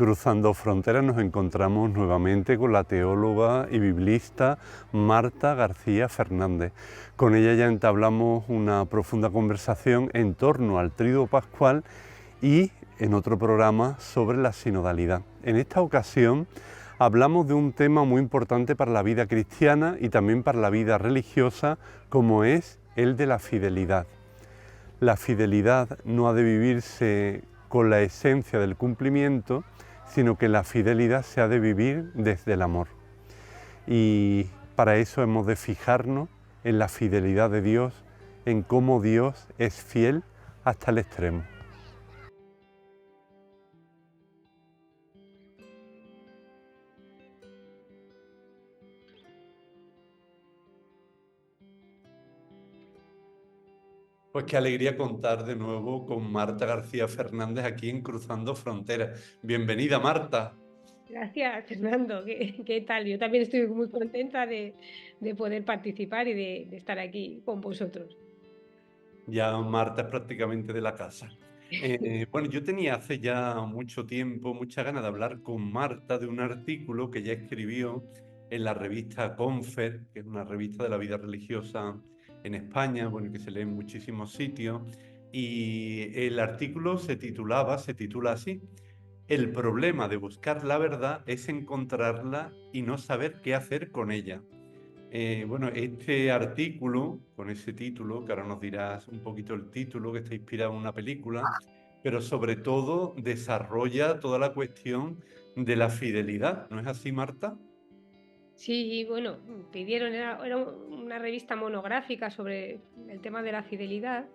Cruzando Fronteras nos encontramos nuevamente con la teóloga y biblista Marta García Fernández. Con ella ya entablamos una profunda conversación en torno al Tríduo Pascual y en otro programa sobre la sinodalidad. En esta ocasión hablamos de un tema muy importante para la vida cristiana y también para la vida religiosa, como es el de la fidelidad. La fidelidad no ha de vivirse con la esencia del cumplimiento, sino que la fidelidad se ha de vivir desde el amor. Y para eso hemos de fijarnos en la fidelidad de Dios, en cómo Dios es fiel hasta el extremo. Pues qué alegría contar de nuevo con Marta García Fernández aquí en Cruzando Fronteras. Bienvenida, Marta. Gracias, Fernando. ¿Qué tal? Yo también estoy muy contenta de poder participar y de estar aquí con vosotros. Ya Marta es prácticamente de la casa. Bueno, yo tenía hace ya mucho tiempo mucha ganas de hablar con Marta de un artículo que ella escribió en la revista Confer, que es una revista de la vida religiosa en España, bueno, que se lee en muchísimos sitios, y el artículo se titula así: El problema de buscar la verdad es encontrarla y no saber qué hacer con ella. Bueno, este artículo, con ese título, que ahora nos dirás un poquito el título, que está inspirado en una película, pero sobre todo desarrolla toda la cuestión de la fidelidad. ¿No es así, Marta? Sí, bueno, pidieron, era una revista monográfica sobre el tema de la fidelidad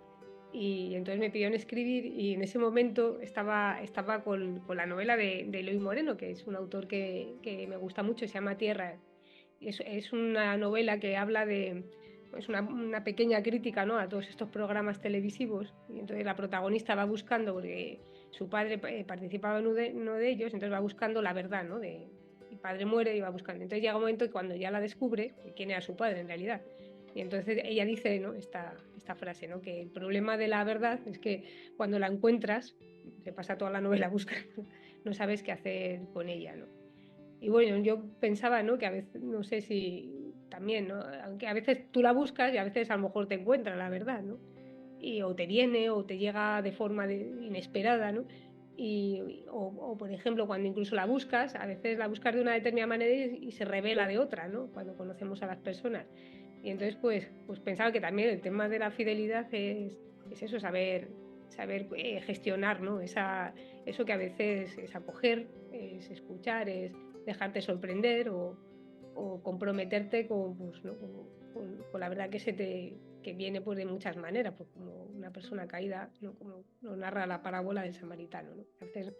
y entonces me pidieron escribir y en ese momento estaba con la novela de Eloy Moreno, que es un autor que me gusta mucho, se llama Tierra. Es una novela que habla de, es una pequeña crítica, ¿no?, a todos estos programas televisivos y entonces la protagonista va buscando, porque su padre participaba en uno de ellos, entonces va buscando la verdad, ¿no? El padre muere y va buscando. Entonces llega un momento cuando ya la descubre, quién era su padre en realidad. Y entonces ella dice, ¿no?, esta frase, ¿no?, que el problema de la verdad es que cuando la encuentras, se pasa toda la novela buscando, no sabes qué hacer con ella, ¿no? Y bueno, yo pensaba, ¿no?, que a veces, no sé si también, ¿no?, aunque a veces tú la buscas y a veces a lo mejor te encuentras la verdad, ¿no? Y o te viene o te llega de forma inesperada, ¿no? O, por ejemplo, cuando incluso la buscas, a veces la buscas de una determinada manera y se revela de otra, ¿no? Cuando conocemos a las personas. Y entonces, pues pensaba que también el tema de la fidelidad es eso, saber gestionar, ¿no? Eso que a veces es acoger, es escuchar, es dejarte sorprender o comprometerte con, pues, ¿no?, con la verdad que viene, pues, de muchas maneras, pues como una persona caída, ¿no?, como nos narra la parábola del samaritano, ¿no? A veces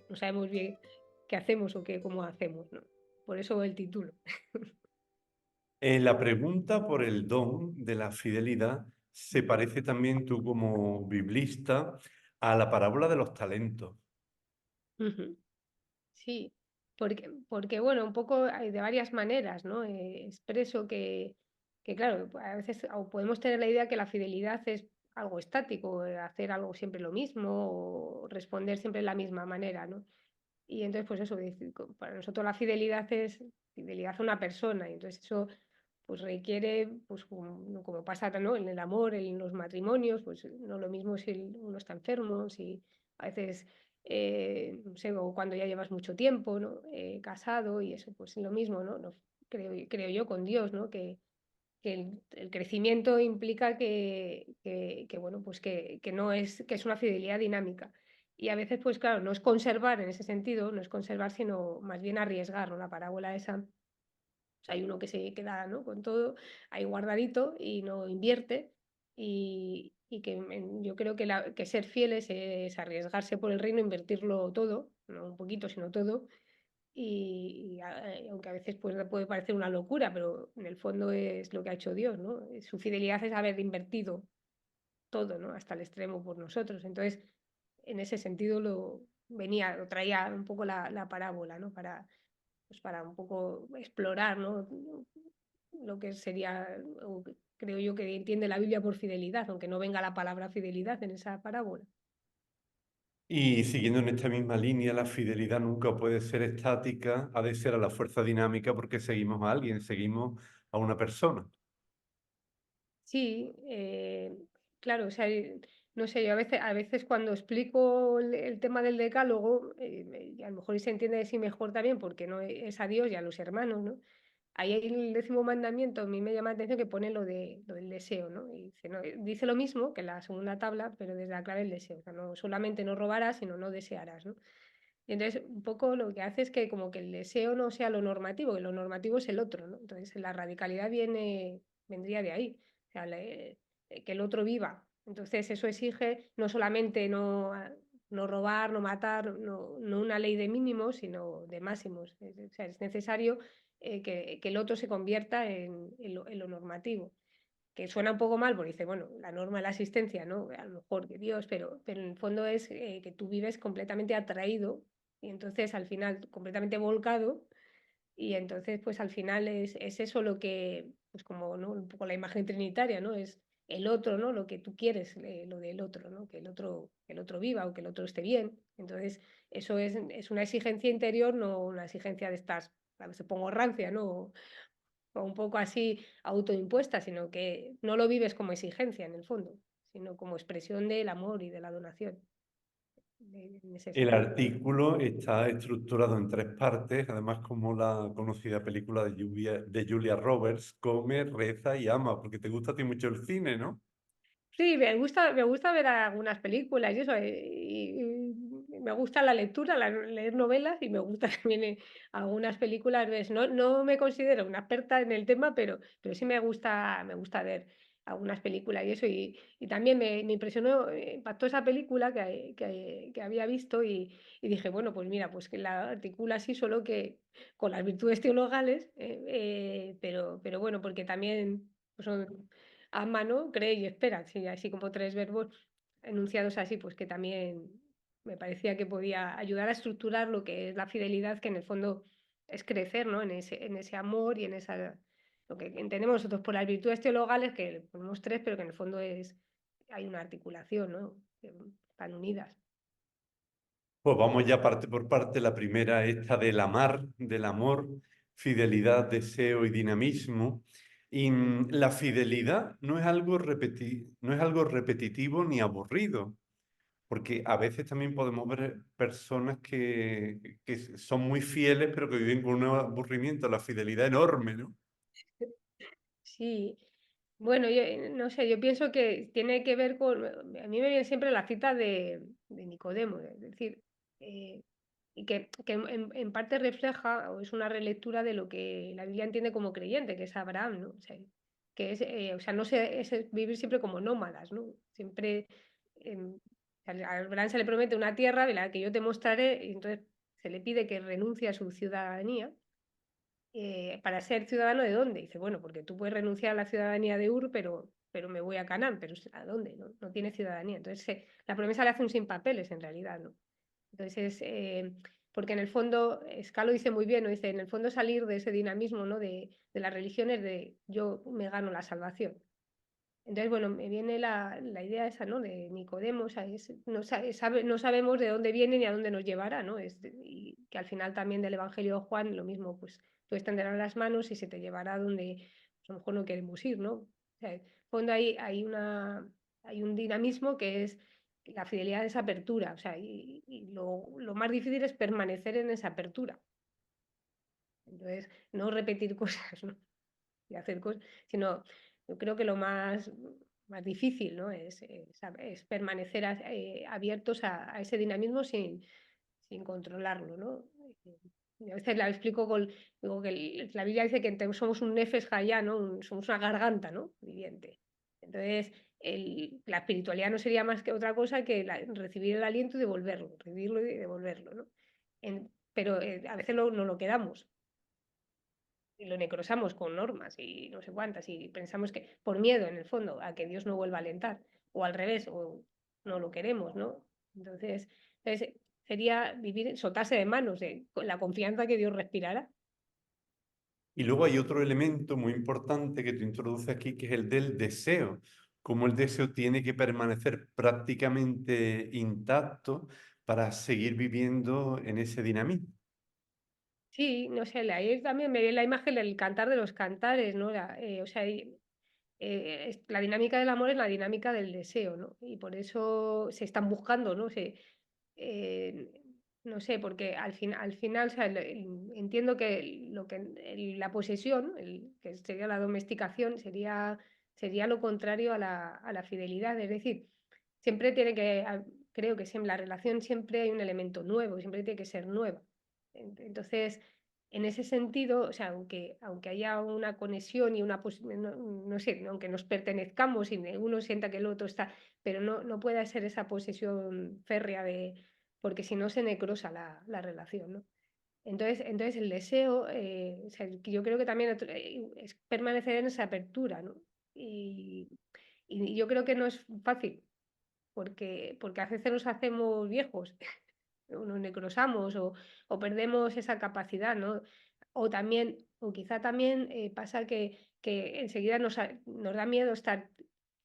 no sabemos bien qué hacemos o cómo hacemos, ¿no? Por eso el título. En la pregunta por el don de la fidelidad se parece también tú como biblista a la parábola de los talentos. Ujú. Sí, porque bueno, un poco hay de varias maneras, ¿no? Expreso que claro, a veces o podemos tener la idea que la fidelidad es algo estático, hacer algo siempre lo mismo o responder siempre de la misma manera, ¿no? Y entonces, pues eso, para nosotros la fidelidad es fidelidad a una persona, y entonces eso pues requiere, pues como pasa, ¿no?, en el amor, en los matrimonios, pues no lo mismo si uno está enfermo, si a veces, no sé, o cuando ya llevas mucho tiempo, ¿no?, casado y eso, pues lo mismo, ¿no? Creo yo con Dios, ¿no? Que el crecimiento implica bueno, pues que no es, que es una fidelidad dinámica. Y a veces, pues claro, no es conservar en ese sentido, no es conservar, sino más bien arriesgar, ¿no? La parábola esa, sea, hay uno que se queda, ¿no?, con todo ahí guardadito y no invierte. Y que yo creo que, que ser fieles es arriesgarse por el reino, invertirlo todo, no un poquito, sino todo. Aunque a veces pues, puede parecer una locura, pero en el fondo es lo que ha hecho Dios, ¿no? Su fidelidad es haber invertido todo, ¿no?, hasta el extremo por nosotros. Entonces, en ese sentido lo traía un poco la parábola, ¿no? Pues para un poco explorar, ¿no?, lo que sería, o que creo yo que entiende la Biblia por fidelidad, aunque no venga la palabra fidelidad en esa parábola. Y siguiendo en esta misma línea, la fidelidad nunca puede ser estática, ha de ser a la fuerza dinámica porque seguimos a alguien, seguimos a una persona. Sí, claro, o sea, no sé, yo a veces cuando explico el tema del decálogo, y a lo mejor se entiende así mejor también porque no es a Dios y a los hermanos, ¿no? Ahí hay el 10.º mandamiento, a mí me llama la atención que pone lo del deseo, ¿no? Y dice, no, dice lo mismo que la segunda tabla, pero desde la clave del deseo. O sea, no solamente no robarás, sino no desearás, ¿no? Y entonces, un poco lo que hace es que como que el deseo no sea lo normativo, que lo normativo es el otro, ¿no? Entonces, la radicalidad vendría de ahí, o sea, que el otro viva. Entonces, eso exige no solamente no robar, no matar, no una ley de mínimos, sino de máximos. O sea, es necesario que el otro se convierta en lo normativo, que suena un poco mal, porque dice, bueno, la norma de la asistencia, ¿no? A lo mejor que Dios, pero en el fondo es que tú vives completamente atraído y entonces al final completamente volcado y entonces pues al final es eso lo que, pues como, ¿no? Un poco la imagen trinitaria, ¿no? Es el otro, ¿no? Lo que tú quieres, lo del otro, ¿no? Que el otro viva o que el otro esté bien. Entonces eso es una exigencia interior, no una exigencia de estas, a veces pongo rancia, ¿no? O un poco así autoimpuesta, sino que no lo vives como exigencia en el fondo, sino como expresión del amor y de la donación, en ese El sentido. artículo está estructurado en tres partes, además como la conocida película de Julia Roberts, Come, reza y ama, porque te gusta a ti mucho el cine, ¿no? Sí, me gusta ver algunas películas y eso, y me gusta la lectura, leer novelas y me gusta también, algunas películas, ¿ves? No me considero una experta en el tema, pero sí me gusta ver algunas películas y eso, y también me impresionó, impactó esa película que había visto y dije: "Bueno, pues mira, pues que la articula así, solo que con las virtudes teologales, pero bueno, porque también, pues son ama, ¿no? Cree y espera, sí, así como tres verbos enunciados así, pues que también me parecía que podía ayudar a estructurar lo que es la fidelidad, que en el fondo es crecer, ¿no? En ese amor y en esa, lo que entendemos nosotros por las virtudes teologales, que ponemos tres, pero que en el fondo hay una articulación, ¿no? Que están unidas. Pues vamos ya parte por parte. La primera, esta del amar, del amor, fidelidad, deseo y dinamismo. Y la fidelidad no es algo no es algo repetitivo ni aburrido, porque a veces también podemos ver personas que son muy fieles, pero que viven con un aburrimiento, la fidelidad enorme, ¿no? Sí, bueno, yo no sé, yo pienso que tiene que ver con, a mí me viene siempre la cita de Nicodemo, es decir, eh, y que en parte refleja o es una relectura de lo que la Biblia entiende como creyente, que es Abraham, ¿no? O sea, que es, o sea, no sé, es vivir siempre como nómadas, ¿no? Siempre, a Abraham se le promete una tierra de la que yo te mostraré, y entonces se le pide que renuncie a su ciudadanía. ¿Para ser ciudadano de dónde? Dice, bueno, porque tú puedes renunciar a la ciudadanía de Ur, pero me voy a Canaán, pero ¿a dónde? No tiene ciudadanía. Entonces, la promesa le hace un sin papeles en realidad, ¿no? Entonces, porque en el fondo, Scalo dice muy bien, ¿no? Dice, en el fondo salir de ese dinamismo, ¿no? De las religiones de yo me gano la salvación. Entonces, bueno, me viene la idea esa, ¿no? De Nicodemo, o sea, no sabemos de dónde viene ni a dónde nos llevará, ¿no? Y que al final también del Evangelio de Juan, lo mismo, pues tú extenderás las manos y se te llevará donde pues, a lo mejor no queremos ir, ¿no? O sea, en el fondo hay un dinamismo que es la fidelidad de esa apertura, o sea, y lo más difícil es permanecer en esa apertura. Entonces, no repetir cosas, ¿no? Y hacer cosas, sino yo creo que lo más difícil, ¿no? Es permanecer abiertos a ese dinamismo sin controlarlo, ¿no? Y a veces la explico digo que la Biblia dice que somos un nefesh hayá, ¿no? Somos una garganta, ¿no? Viviente. Entonces, la espiritualidad no sería más que otra cosa que recibir el aliento y devolverlo, recibirlo y devolverlo, ¿no? Pero a veces no lo quedamos y lo necrosamos con normas y no sé cuántas, y pensamos que por miedo, en el fondo, a que Dios no vuelva a alentar, o al revés, o no lo queremos, ¿no? Entonces sería vivir, soltarse de manos, con la confianza que Dios respirara. Y luego hay otro elemento muy importante que te introduce aquí, que es el del deseo, cómo el deseo tiene que permanecer prácticamente intacto para seguir viviendo en ese dinamismo. Sí, no sé, ahí también me viene la imagen del Cantar de los Cantares, ¿no? O sea, la dinámica del amor es la dinámica del deseo, ¿no? Y por eso se están buscando, ¿no? Eh, no sé, porque al final, o sea, entiendo que la posesión, que sería la domesticación, sería lo contrario a la fidelidad. Es decir, siempre tiene que, creo que siempre, la relación siempre hay un elemento nuevo, siempre tiene que ser nueva. Entonces, en ese sentido, o sea, aunque haya una conexión y no sé, aunque nos pertenezcamos y uno sienta que el otro está, pero no puede ser esa posesión férrea porque si no se necrosa la relación, ¿no? Entonces el deseo, o sea, yo creo que también es permanecer en esa apertura, ¿no? Y, y yo creo que no es fácil, porque a veces nos hacemos viejos o nos necrosamos o perdemos esa capacidad, ¿no? O quizá también pasa que enseguida nos da miedo estar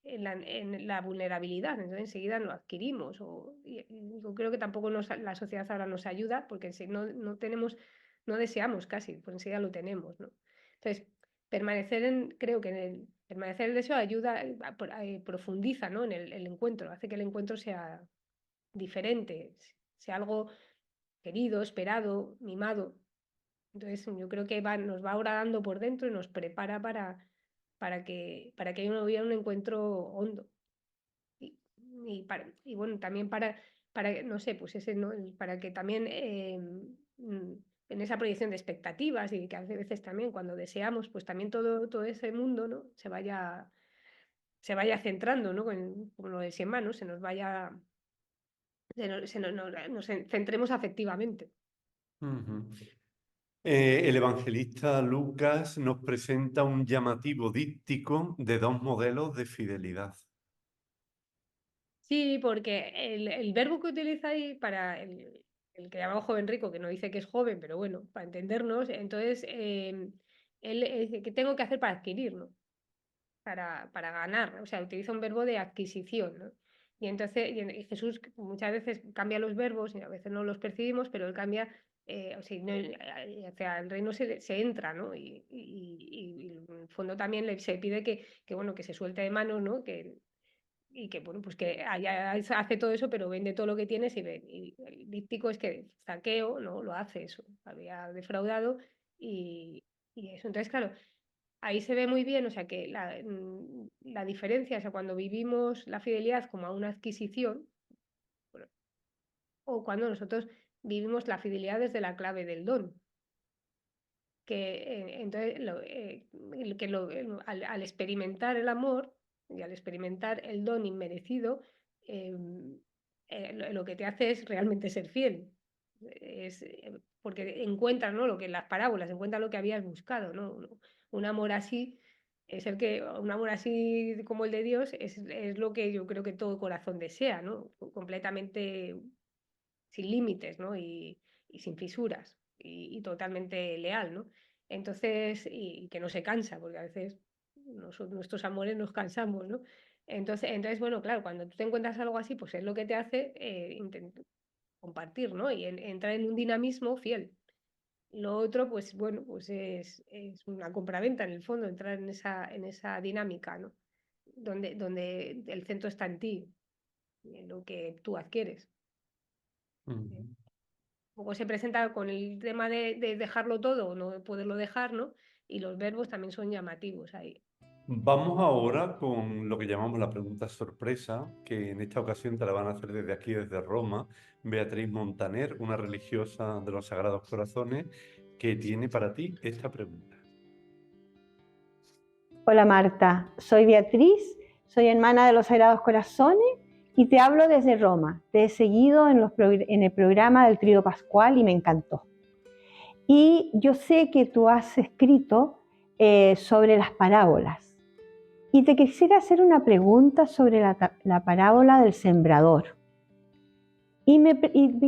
en la vulnerabilidad, entonces enseguida lo adquirimos. Y yo creo que tampoco la sociedad ahora nos ayuda porque si no tenemos, no deseamos casi, pues enseguida lo tenemos, ¿no? Entonces, creo que permanecer en el deseo ayuda, profundiza, ¿no? En el encuentro, hace que el encuentro sea diferente, sea algo querido, esperado, mimado. Entonces yo creo que nos va agradando por dentro y nos prepara para que haya un encuentro hondo. Y, y bueno, también no sé, pues ese, ¿no? Para que también en esa proyección de expectativas y que a veces también cuando deseamos, pues también todo ese mundo, ¿no? se vaya centrando, ¿no? Como lo decía Manu, se nos vaya nos centremos afectivamente. Ujú. El evangelista Lucas nos presenta un llamativo díptico de dos modelos de fidelidad. Sí, porque el verbo que utiliza ahí para el que llamamos joven rico, que no dice que es joven, pero bueno, para entendernos, entonces él dice, ¿qué tengo que hacer para adquirir, ¿no? Para ganar, o sea, utiliza un verbo de adquisición, ¿no? Y entonces y Jesús muchas veces cambia los verbos y a veces no los percibimos, pero él cambia, o sea, hacia el reino se entra, ¿no? Y en el fondo también se pide bueno, que se suelte de manos, ¿no? Bueno, pues que hace todo eso, pero vende todo lo que tienes y el díptico es que Zaqueo, ¿no? Lo hace eso, había defraudado y, y eso. Entonces, claro, ahí se ve muy bien, o sea, que la diferencia, o sea, cuando vivimos la fidelidad como a una adquisición, bueno, o cuando nosotros vivimos la fidelidad desde la clave del don, que entonces al experimentar el amor y al experimentar el don inmerecido, lo que te hace es realmente ser fiel. Porque encuentras, ¿no? Lo que en las parábolas, encuentras lo que habías buscado, ¿no? Un amor así un amor así como el de Dios es lo que yo creo que todo corazón desea, ¿no? Completamente sin límites, ¿no? Y sin fisuras y totalmente leal, ¿no? Entonces, y que no se cansa, porque a veces nuestros amores nos cansamos, ¿no? Entonces, bueno, claro, cuando tú te encuentras algo así, pues es lo que te hace compartir, ¿no? Y entrar en un dinamismo fiel. Lo otro, pues bueno, pues es una compraventa en el fondo, entrar en esa dinámica, ¿no? Donde el centro está en ti, en lo que tú adquieres. Ujú. Luego se presenta con el tema de dejarlo todo o no poderlo dejar, ¿no? Y los verbos también son llamativos ahí. Vamos ahora con lo que llamamos la pregunta sorpresa, que en esta ocasión te la van a hacer desde aquí, desde Roma, Beatriz Montaner, una religiosa de los Sagrados Corazones, que tiene para ti esta pregunta. Hola Marta, soy Beatriz, soy hermana de los Sagrados Corazones y te hablo desde Roma. Te he seguido en el programa del Trío Pascual y me encantó. Y yo sé que tú has escrito sobre las parábolas y te quisiera hacer una pregunta sobre la parábola del sembrador. Y me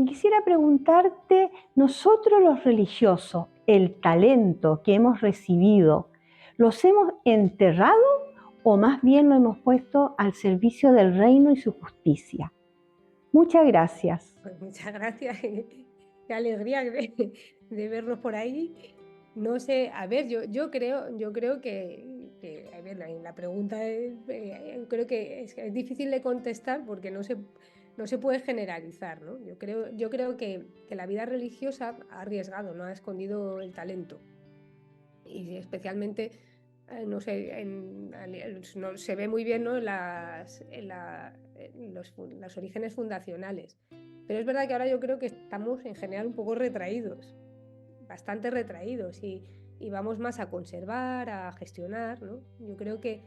quisiera preguntarte, nosotros los religiosos, el talento que hemos recibido, ¿los hemos enterrado o más bien lo hemos puesto al servicio del reino y su justicia? Muchas gracias. Pues muchas gracias, qué alegría de vernos por ahí. No sé, a ver, yo creo que, a ver, la pregunta creo que es difícil de contestar porque no se puede generalizar, ¿no? Yo creo que la vida religiosa ha arriesgado, no ha escondido el talento. Y especialmente, no sé, se ve muy bien, ¿no? En los orígenes fundacionales. Pero es verdad que ahora yo creo que estamos en general un poco retraídos, bastante retraídos, y vamos más a conservar, a gestionar, ¿no? Yo creo que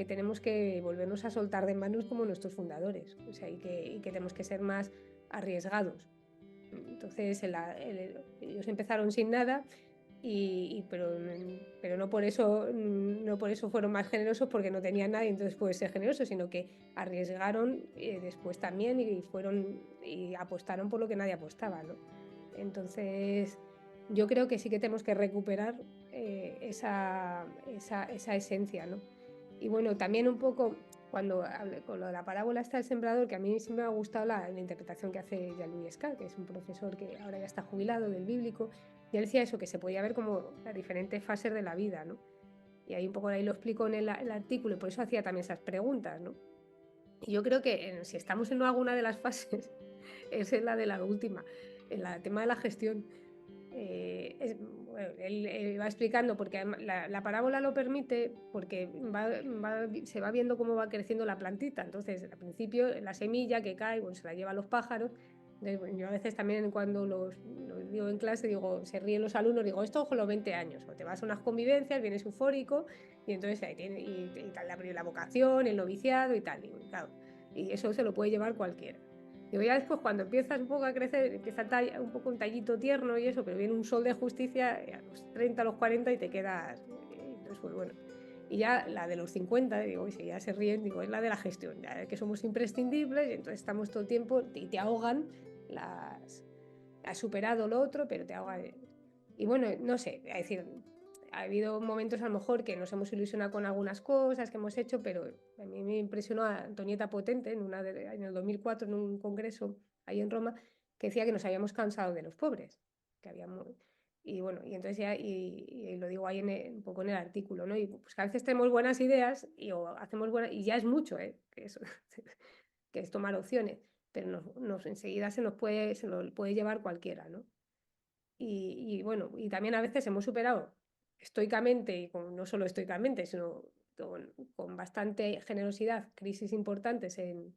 tenemos que volvernos a soltar de manos como nuestros fundadores, o sea, y que tenemos que ser más arriesgados. Entonces, ellos empezaron sin nada, pero no por eso fueron más generosos porque no tenían nada y entonces puede ser generoso, sino que arriesgaron después también y apostaron por lo que nadie apostaba, ¿no? Entonces yo creo que sí que tenemos que recuperar esa esencia, ¿no? Y bueno, también un poco cuando hablé con lo de la parábola está el sembrador, que a mí siempre me ha gustado la interpretación que hace Jean-Louis Escar, que es un profesor que ahora ya está jubilado del bíblico, y él decía eso, que se podía ver como las diferentes fases de la vida, ¿no? Y ahí un poco ahí lo explico en el artículo, y por eso hacía también esas preguntas, ¿no? Y yo creo que si estamos en alguna de las fases, es en la de la última, en el tema de la gestión. Bueno, él va explicando, porque la parábola lo permite, porque se va viendo cómo va creciendo la plantita. Entonces, al principio, la semilla que cae, bueno, se la llevan los pájaros. Entonces, bueno, yo a veces también cuando los digo en clase, digo, se ríen los alumnos, digo, esto con los 20 años, o te vas a unas convivencias, vienes eufórico, y entonces ahí tiene, y tal, la vocación, el noviciado y tal. Y, claro, y eso se lo puede llevar cualquiera. Digo, ya después cuando empiezas un poco a crecer, empieza un poco un tallito tierno y eso, pero viene un sol de justicia a los 30, a los 40 y te quedas. Entonces, pues bueno. Y ya la de los 50, digo, y si ya se ríen, digo, es la de la gestión, ya que somos imprescindibles y entonces estamos todo el tiempo y te ahogan has superado lo otro, pero te ahogan. Y bueno, no sé, es decir, ha habido momentos a lo mejor que nos hemos ilusionado con algunas cosas que hemos hecho, pero a mí me impresionó a Antonieta Potente en el 2004 en un congreso ahí en Roma, que decía que nos habíamos cansado de los pobres, que habíamos. Y bueno, y entonces ya, y lo digo ahí un poco en el artículo, ¿no? Y pues que a veces tenemos buenas ideas o hacemos buenas, y ya es mucho, que, eso, que es tomar opciones, pero enseguida se lo puede llevar cualquiera, ¿no? Y bueno, y también a veces hemos superado estoicamente, y no solo estoicamente, sino con bastante generosidad, crisis importantes que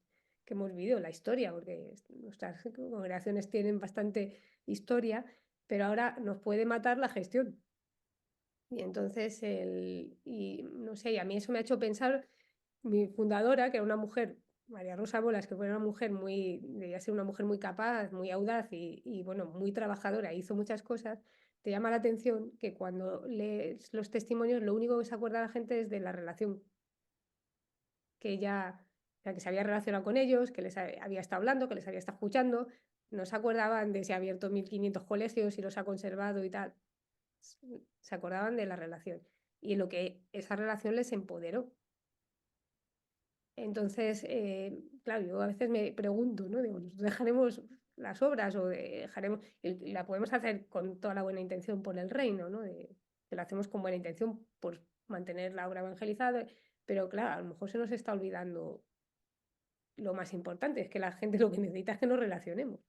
hemos vivido en la historia, porque nuestras congregaciones tienen bastante historia, pero ahora nos puede matar la gestión. Y entonces, y no sé, y a mí eso me ha hecho pensar, mi fundadora, que era una mujer, María Rosa Bolas, que fue una mujer debía ser una mujer muy capaz, muy audaz y bueno, muy trabajadora, hizo muchas cosas. Te llama la atención que cuando lees los testimonios, lo único que se acuerda la gente es de la relación que ella, que se había relacionado con ellos, que les había estado hablando, que les había estado escuchando. No se acordaban de si ha abierto 1500 colegios y los ha conservado y tal. Se acordaban de la relación y lo que esa relación les empoderó. Entonces, claro, yo a veces me pregunto, ¿no? Digo, ¿nosotros dejaremos las obras o dejaremos, y la podemos hacer con toda la buena intención por el reino, ¿no? Que lo hacemos con buena intención por mantener la obra evangelizada, pero claro, a lo mejor se nos está olvidando lo más importante, es que la gente lo que necesita es que nos relacionemos.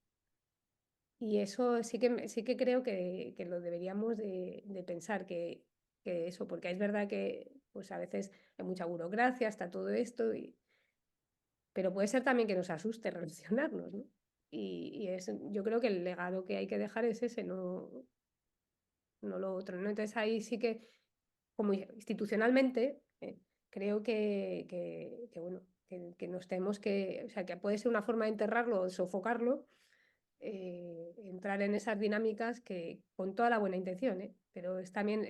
Y eso sí que creo que lo deberíamos de pensar, que eso, porque es verdad que pues a veces hay mucha burocracia, está todo esto, pero puede ser también que nos asuste relacionarnos, ¿no? Yo creo que el legado que hay que dejar es ese, no lo otro, ¿no? Entonces ahí sí que, como institucionalmente, creo bueno, que nos tenemos o sea, que puede ser una forma de enterrarlo o sofocarlo, entrar en esas dinámicas que con toda la buena intención, pero es también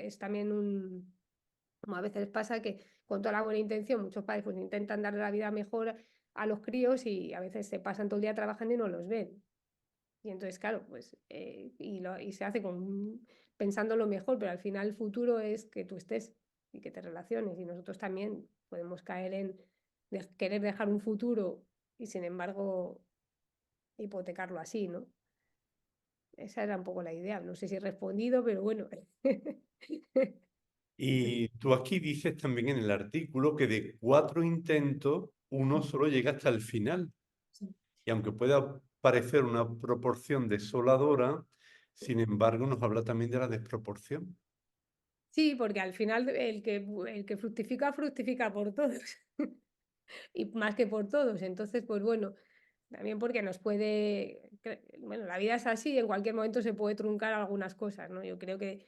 como a veces pasa que con toda la buena intención muchos padres pues intentan darle la vida mejor a los críos y a veces se pasan todo el día trabajando y no los ven. Y entonces, claro, pues, y se hace pensando lo mejor, pero al final el futuro es que tú estés y que te relaciones. Y nosotros también podemos caer en querer dejar un futuro y sin embargo hipotecarlo así, ¿no? Esa era un poco la idea. No sé si he respondido, pero bueno. Y tú aquí dices también en el artículo que de 4 intentos, uno solo llega hasta el final. Sí. Y aunque pueda parecer una proporción desoladora, sin embargo, nos habla también de la desproporción. Sí, porque al final el que fructifica, fructifica por todos. Y más que por todos. Entonces, pues bueno, también porque nos puede, bueno, la vida es así, en cualquier momento se puede truncar algunas cosas, ¿no? Yo creo que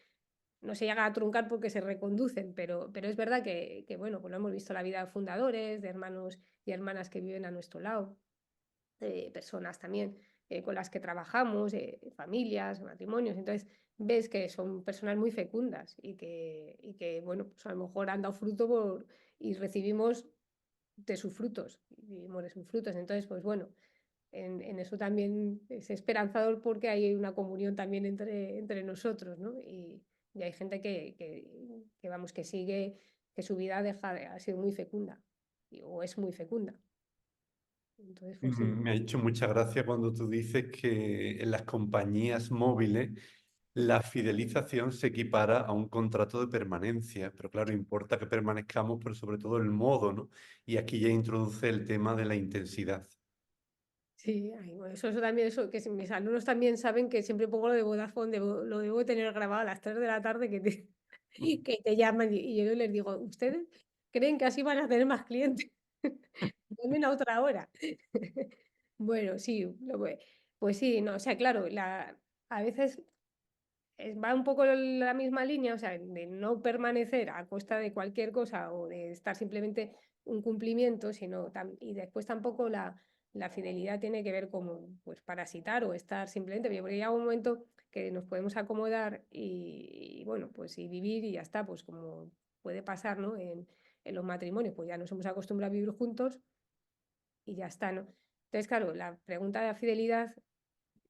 no se llega a truncar porque se reconducen, pero es verdad bueno, pues lo hemos visto la vida de fundadores, de hermanos y hermanas que viven a nuestro lado, de personas también con las que trabajamos, familias, matrimonios. Entonces, ves que son personas muy fecundas y que bueno, pues a lo mejor han dado fruto y recibimos de sus frutos, vivimos de sus frutos. Entonces, pues bueno, en eso también es esperanzador porque hay una comunión también entre nosotros, ¿no? Y hay gente vamos, que sigue, que su vida ha sido muy fecunda o es muy fecunda. Entonces, pues sí. Me ha hecho mucha gracia cuando tú dices que en las compañías móviles la fidelización se equipara a un contrato de permanencia, pero claro, importa que permanezcamos, pero sobre todo el modo, ¿no? Y aquí ya introduce el tema de la intensidad. Sí, ay, bueno, eso también, eso, que mis alumnos también saben que siempre pongo lo de Vodafone, lo debo tener grabado a las 3 de la tarde que te llaman y yo les digo, ¿ustedes creen que así van a tener más clientes? Llamen a otra hora. Bueno, sí, pues sí, no, o sea, claro, a veces va un poco la misma línea, o sea, de no permanecer a costa de cualquier cosa o de estar simplemente un cumplimiento, y después tampoco la fidelidad tiene que ver con pues, parasitar o estar simplemente, porque llega un momento que nos podemos acomodar bueno, pues y vivir y ya está, pues como puede pasar, ¿no? En los matrimonios, pues ya nos hemos acostumbrado a vivir juntos y ya está, ¿no? Entonces, claro, la pregunta de la fidelidad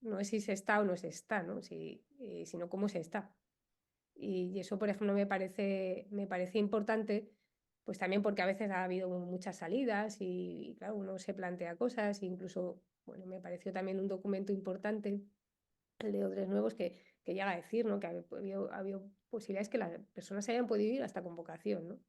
no es si se está o no se está, ¿no? Sino cómo se está. Y eso, por ejemplo, me parece importante, pues también porque a veces ha habido muchas salidas y, claro, uno se plantea cosas, e incluso, bueno, me pareció también un documento importante, el de Odres Nuevos, que llega a decir, ¿no? Que ha habido posibilidades que las personas hayan podido ir hasta con vocación, ¿no?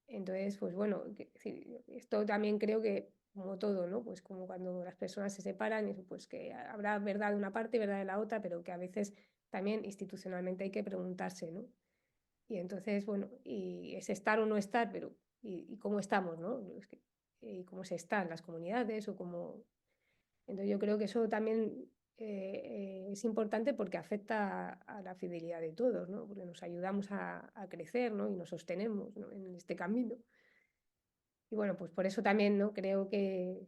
Entonces, pues bueno, sí, esto también creo que, como todo, ¿no? Pues como cuando las personas se separan, pues que habrá verdad de una parte y verdad de la otra, pero que a veces también institucionalmente hay que preguntarse, ¿no? Y entonces, bueno, y es estar o no estar, pero ¿y cómo estamos, no? Y cómo se está en las comunidades o cómo... Entonces yo creo que eso también es importante porque afecta a la fidelidad de todos, ¿no? Porque nos ayudamos a crecer, ¿no? Y nos sostenemos, ¿no? En este camino. Y bueno, pues por eso también, ¿no? Creo que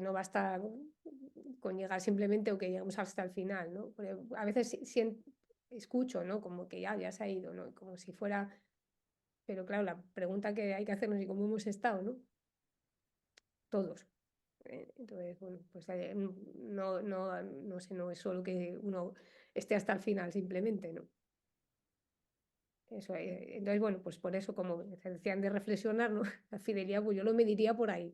no basta con llegar simplemente o que lleguemos hasta el final, ¿no? Porque a veces escucho, ¿no? Como que ya se ha ido, ¿no? Como si fuera... Pero claro, la pregunta que hay que hacernos es cómo hemos estado, ¿no? Todos. Entonces, bueno, pues no sé, no es solo que uno esté hasta el final simplemente, ¿no? Eso, entonces, bueno, pues por eso, como se decían de reflexionar, ¿no? La fidelidad, pues yo lo mediría por ahí.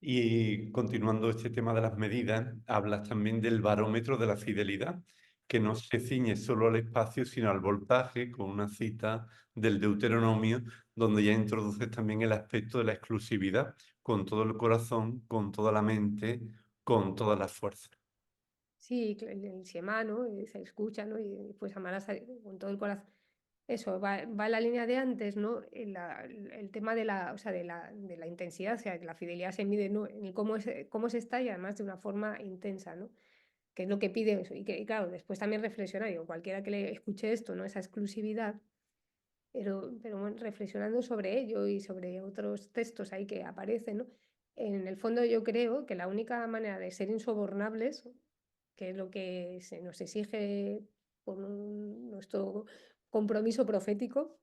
Y continuando este tema de las medidas, hablas también del barómetro de la fidelidad, que no se ciñe solo al espacio, sino al voltaje, con una cita del Deuteronomio, donde ya introduces también el aspecto de la exclusividad, con todo el corazón, con toda la mente, con todas las fuerzas. Sí, el Shema, ¿no? Se escucha, ¿no? Y pues amarás con todo el corazón. Eso, va en la línea de antes, ¿no? El tema o sea, de la intensidad, o sea, que la fidelidad se mide, ¿no? En cómo se está y además de una forma intensa, ¿no? Que es lo que pide eso. Y claro, después también reflexionar, digo, cualquiera que le escuche esto, ¿no? Esa exclusividad, pero bueno, reflexionando sobre ello y sobre otros textos ahí que aparecen, ¿no? En el fondo yo creo que la única manera de ser insobornables, que es lo que se nos exige por nuestro compromiso profético,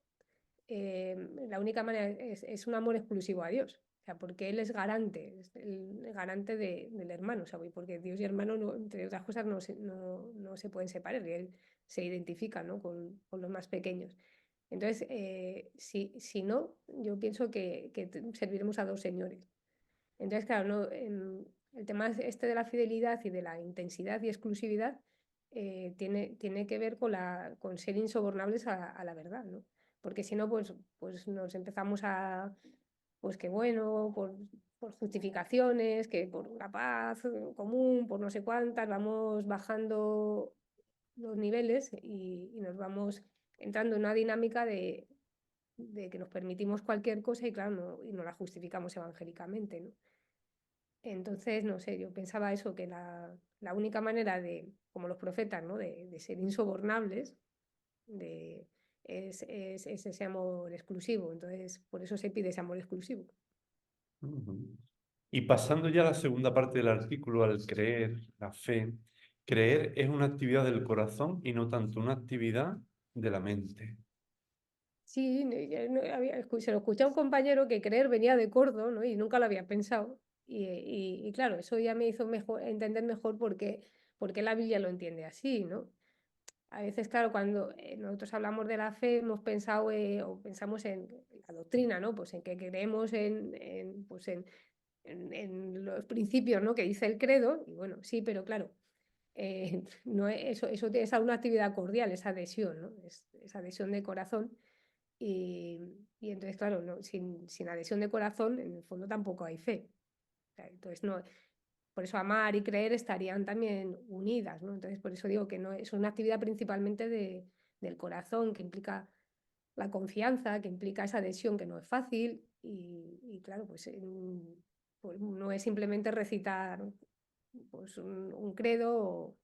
la única manera es un amor exclusivo a Dios. O sea, porque Él es el garante del hermano, o sea, porque Dios y hermano, entre otras cosas, no se pueden separar, y Él se identifica, ¿no? con los más pequeños. Entonces, si no, yo pienso que serviremos a dos señores. Entonces, claro, no, el tema este de la fidelidad y de la intensidad y exclusividad tiene que ver con ser insobornables a la verdad, ¿no? Porque si no, pues nos empezamos pues que bueno, por justificaciones, que por la paz común, por no sé cuántas, vamos bajando los niveles y nos vamos entrando en una dinámica de que nos permitimos cualquier cosa y claro, y no la justificamos evangélicamente, ¿no? Entonces, no sé, yo pensaba eso, que la única manera como los profetas, ¿no? De ser insobornables, de, es ese amor exclusivo. Entonces, por eso se pide ese amor exclusivo. Ujú. Y pasando ya a la segunda parte del artículo, al creer, la fe, creer es una actividad del corazón y no tanto una actividad de la mente. Sí, se lo escuché a un compañero que creer venía de Cordo, ¿no? Y nunca lo había pensado. Y claro, eso ya me hizo entender mejor por qué la Biblia lo entiende así, ¿no? A veces, claro, cuando nosotros hablamos de la fe, hemos pensado o pensamos en la doctrina, ¿no? Pues en que creemos en los principios, ¿no? Que dice el credo, y bueno, sí, pero claro, no eso es una actividad cordial, esa adhesión, ¿no? Esa adhesión de corazón. Y entonces, claro, sin adhesión de corazón, en el fondo tampoco hay fe. O sea, entonces, no, por eso amar y creer estarían también unidas, ¿no? Entonces, por eso digo que no es una actividad principalmente del corazón, que implica la confianza, que implica esa adhesión que no es fácil y claro, pues no es simplemente recitar pues un credo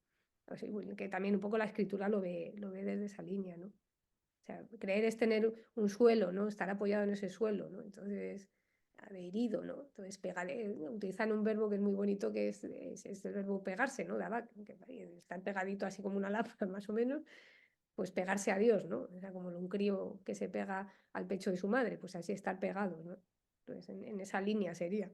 o sea, que también un poco la escritura lo ve desde esa línea, ¿no? O sea, creer es tener un suelo, ¿no? Estar apoyado en ese suelo, ¿no? Entonces, adherido, ¿no? Entonces, utilizan un verbo que es muy bonito, que es el verbo pegarse, ¿no? Estar pegadito así como una lámpara, más o menos, pues pegarse a Dios, ¿no? O sea, como un crío que se pega al pecho de su madre, pues así estar pegado, ¿no? Entonces, en esa línea sería.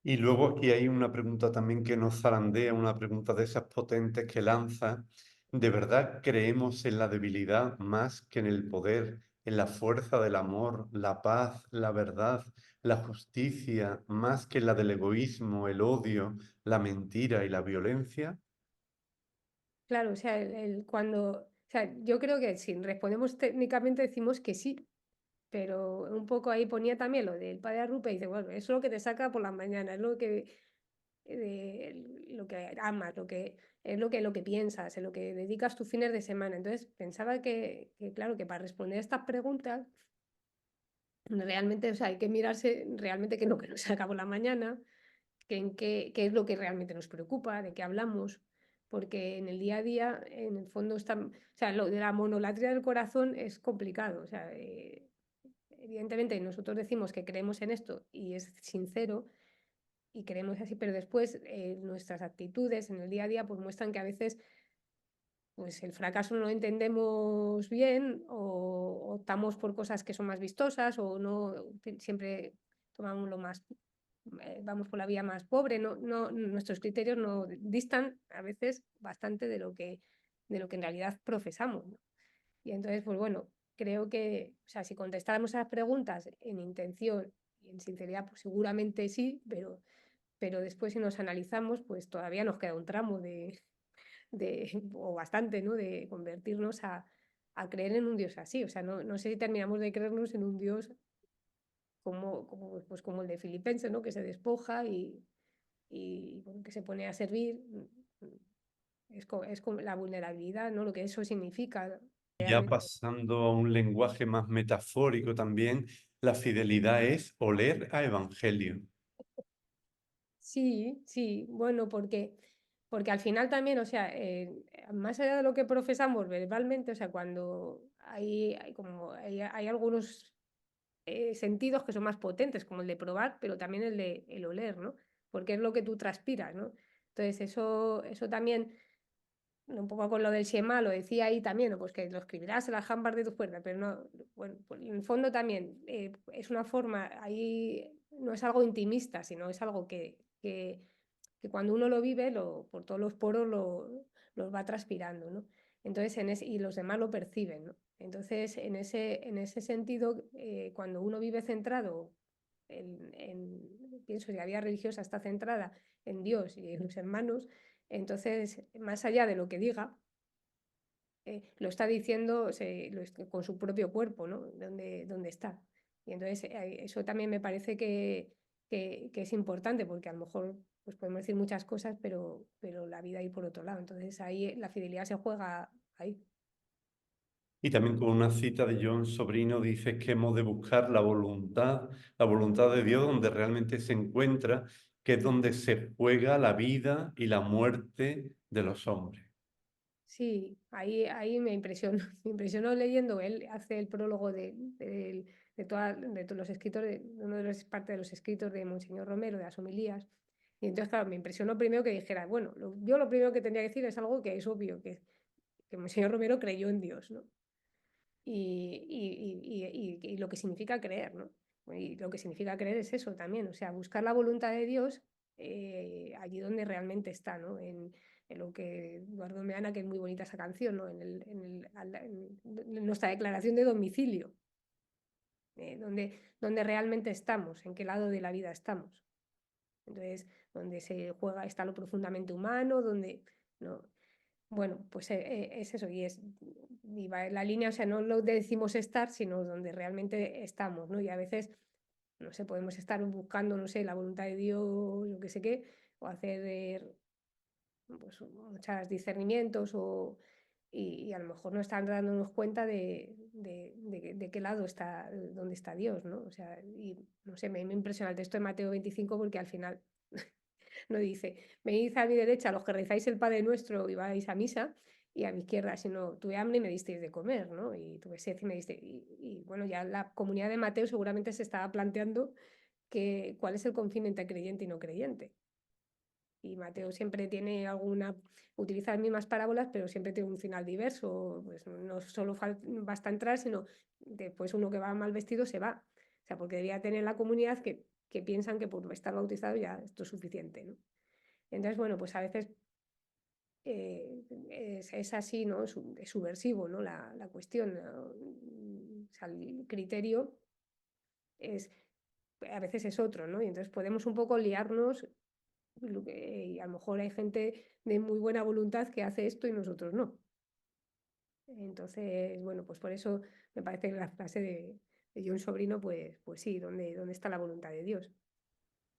Y luego aquí hay una pregunta también que nos zarandea, una pregunta de esas potentes que lanza. ¿De verdad creemos en la debilidad más que en el poder, en la fuerza del amor, la paz, la verdad, la justicia, más que en la del egoísmo, el odio, la mentira y la violencia? Claro, o sea, o sea, yo creo que si respondemos técnicamente decimos que sí, pero un poco ahí ponía también lo del padre Arrupe y dice, bueno, eso es lo que te saca por las mañanas, lo que amas, lo que piensas, en lo que dedicas tus fines de semana. Entonces pensaba claro, que para responder estas preguntas, realmente, o sea, hay que mirarse realmente qué es lo que nos saca por la mañana, qué es lo que realmente nos preocupa, de qué hablamos, porque en el día a día, en el fondo, o sea, lo de la monolatría del corazón es complicado, o sea, evidentemente nosotros decimos que creemos en esto y es sincero y creemos así, pero después nuestras actitudes en el día a día pues muestran que a veces pues el fracaso no lo entendemos bien o optamos por cosas que son más vistosas o no siempre tomamos vamos por la vía más pobre, nuestros criterios no distan a veces bastante de lo que en realidad profesamos, ¿no? Y entonces, pues bueno, creo que, o sea, si contestáramos a las preguntas en intención y en sinceridad, pues seguramente sí, pero después si nos analizamos, pues todavía nos queda un tramo o bastante, ¿no? De convertirnos a creer en un Dios así. O sea, no sé si terminamos de creernos en un Dios como el de Filipenses, ¿no? Que se despoja y bueno, que se pone a servir. Es como la vulnerabilidad, ¿no? Lo que eso significa Ya realmente. pasando a un lenguaje más metafórico también, la fidelidad es oler a evangelio. Sí, sí, bueno, porque al final también, o sea, más allá de lo que profesamos verbalmente, o sea, cuando hay algunos sentidos que son más potentes, como el de probar, pero también el de el oler, ¿no? Porque es lo que tú transpiras, ¿no? Entonces, eso también, un poco con lo del Shema, lo decía ahí también, ¿no? Pues que lo escribirás en las jambas de tus puertas, pero no, bueno, pues en el fondo también es una forma, ahí no es algo intimista, sino es algo que cuando uno lo vive, por todos los poros los va transpirando, ¿no? Entonces, y los demás lo perciben, ¿no? Entonces, en ese sentido, cuando uno vive centrado pienso que la vida religiosa está centrada en Dios y en los hermanos, entonces, más allá de lo que diga, lo está diciendo con su propio cuerpo, ¿no? Donde está. Y entonces eso también me parece que es importante, porque a lo mejor pues podemos decir muchas cosas, pero la vida ir por otro lado. Entonces ahí la fidelidad se juega ahí. Y también con una cita de John Sobrino dice que hemos de buscar la voluntad de Dios donde realmente se encuentra, que es donde se juega la vida y la muerte de los hombres. Sí, ahí me impresionó, me impresionó leyendo. Él hace el prólogo de todos los escritos, de uno de los parte de los escritos de Monseñor Romero, de las homilías. Y entonces, claro, me impresionó primero que dijera, bueno, yo lo primero que tendría que decir es algo que es obvio, que Monseñor Romero creyó en Dios, ¿no? Y lo que significa creer, ¿no? Y lo que significa creer es eso también, o sea, buscar la voluntad de Dios allí donde realmente está, ¿no? En lo que Eduardo Meana, que es muy bonita esa canción, ¿no? En nuestra declaración de domicilio, donde realmente estamos, en qué lado de la vida estamos. Entonces, donde se juega, está lo profundamente humano, donde, ¿no? Bueno, pues es eso, y va en la línea, o sea, no lo decimos estar, sino donde realmente estamos, ¿no? Y a veces, no sé, podemos estar buscando, no sé, la voluntad de Dios, yo qué sé qué, o hacer pues, muchos discernimientos, y a lo mejor no están dándonos cuenta de qué lado está, dónde está Dios, ¿no? O sea, y no sé, me impresiona el texto de Mateo 25 porque al final no dice, venid a mi derecha los que rezáis el Padre Nuestro y vais a misa, y a mi izquierda, sino tuve hambre y me disteis de comer, ¿no? Y tuve sed y me disteis. Y bueno, ya la comunidad de Mateo seguramente se estaba planteando cuál es el confín entre creyente y no creyente. Y Mateo siempre tiene utiliza las mismas parábolas, pero siempre tiene un final diverso. Pues no solo basta entrar, sino después uno que va mal vestido se va. O sea, porque debía tener la comunidad que piensan que por estar bautizado ya esto es suficiente, ¿no? Entonces, bueno, pues a veces es así, ¿no? Es subversivo, ¿no? La cuestión, ¿no? O sea, el criterio a veces es otro, ¿no? Y entonces podemos un poco liarnos y a lo mejor hay gente de muy buena voluntad que hace esto y nosotros no. Entonces, bueno, pues por eso me parece que la frase de John Sobrino, pues sí, ¿dónde está la voluntad de Dios?